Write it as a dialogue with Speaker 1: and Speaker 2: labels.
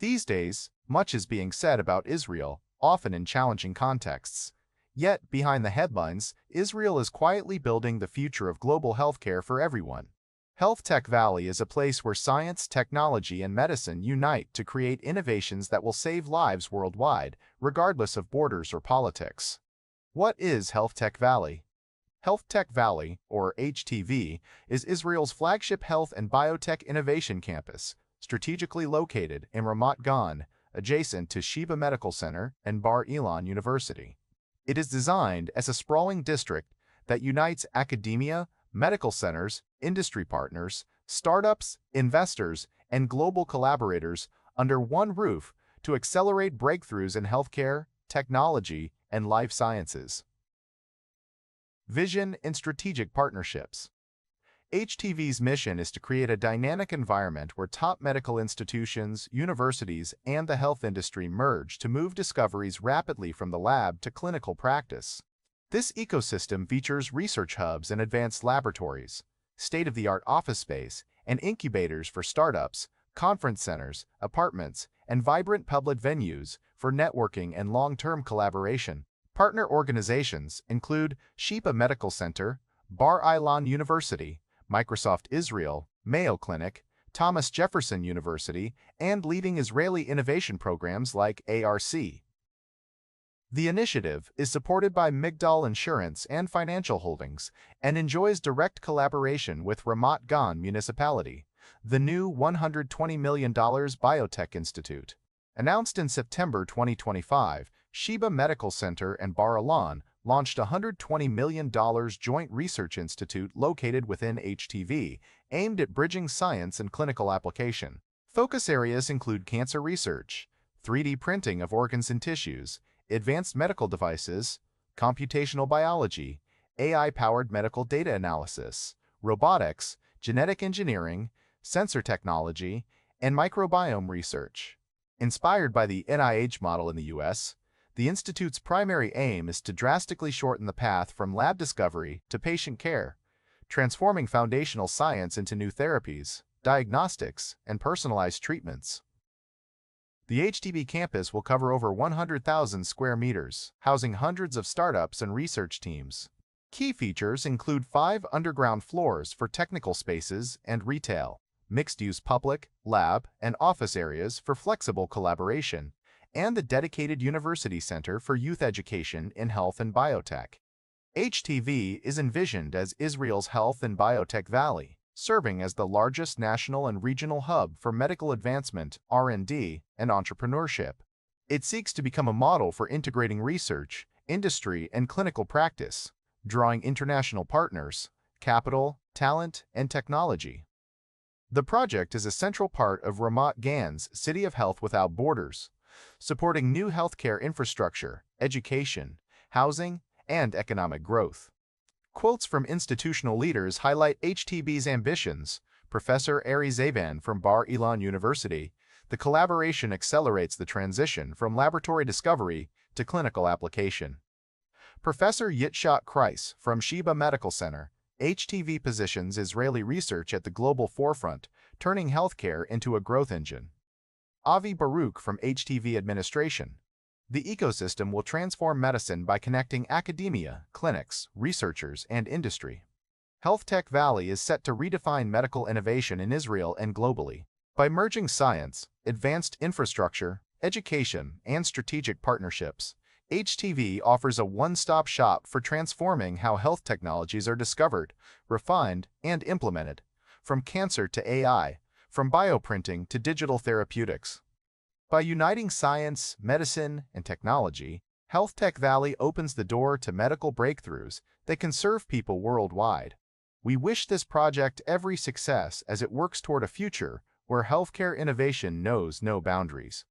Speaker 1: These days, much is being said about Israel, often in challenging contexts. Yet, behind the headlines, Israel is quietly building the future of global healthcare for everyone. Health Tech Valley is a place where science, technology, and medicine unite to create innovations that will save lives worldwide, regardless of borders or politics. What is Health Tech Valley? Health Tech Valley, or HTV, is Israel's flagship health and biotech innovation campus, strategically located in Ramat Gan, adjacent to Sheba Medical Center and Bar-Ilan University. It is designed as a sprawling district that unites academia, medical centers, industry partners, startups, investors, and global collaborators under one roof to accelerate breakthroughs in healthcare, technology, and life sciences. Vision and strategic partnerships. HTV's mission is to create a dynamic environment where top medical institutions, universities, and the health industry merge to move discoveries rapidly from the lab to clinical practice. This ecosystem features research hubs and advanced laboratories, state-of-the-art office space, and incubators for startups, conference centers, apartments, and vibrant public venues for networking and long-term collaboration. Partner organizations include Sheba Medical Center, Bar-Ilan University, Microsoft Israel, Mayo Clinic, Jefferson University, and leading Israeli innovation programs like ARC. The initiative is supported by Migdal Insurance and Financial Holdings and enjoys direct collaboration with Ramat Gan Municipality, the new $120 million Biotech Institute. Announced in September 2025, Sheba Medical Center and Bar-Ilan launched a $120 million joint research institute located within HTV, aimed at bridging science and clinical application. Focus areas include cancer research, 3D printing of organs and tissues, advanced medical devices, computational biology, AI-powered medical data analysis, robotics, genetic engineering, sensor technology, and microbiome research. Inspired by the NIH model in the U.S., the Institute's primary aim is to drastically shorten the path from lab discovery to patient care, transforming foundational science into new therapies, diagnostics, and personalized treatments. The HTV campus will cover over 100,000 square meters, housing hundreds of startups and research teams. Key features include 5 underground floors for technical spaces and retail, mixed-use public, lab, and office areas for flexible collaboration, and the dedicated University Center for Youth Education in Health and Biotech. HTV is envisioned as Israel's Health and Biotech Valley, serving as the largest national and regional hub for medical advancement, R&D, and entrepreneurship. It seeks to become a model for integrating research, industry, and clinical practice, drawing international partners, capital, talent, and technology. The project is a central part of Ramat Gan's City of Health Without Borders, supporting new healthcare infrastructure, education, housing, and economic growth. Quotes from institutional leaders highlight HTV's ambitions. Professor Ari Zaban from Bar-Ilan University, the collaboration accelerates the transition from laboratory discovery to clinical application. Professor Yitzhak Kreis from Sheba Medical Center, HTV positions Israeli research at the global forefront, turning healthcare into a growth engine. Avi Baruch from HTV Administration. The ecosystem will transform medicine by connecting academia, clinics, researchers, and industry. Health Tech Valley is set to redefine medical innovation in Israel and globally. By merging science, advanced infrastructure, education, and strategic partnerships, HTV offers a one-stop shop for transforming how health technologies are discovered, refined, and implemented, from cancer to AI, from bioprinting to digital therapeutics. By uniting science, medicine, and technology, Health Tech Valley opens the door to medical breakthroughs that can serve people worldwide. We wish this project every success as it works toward a future where healthcare innovation knows no boundaries.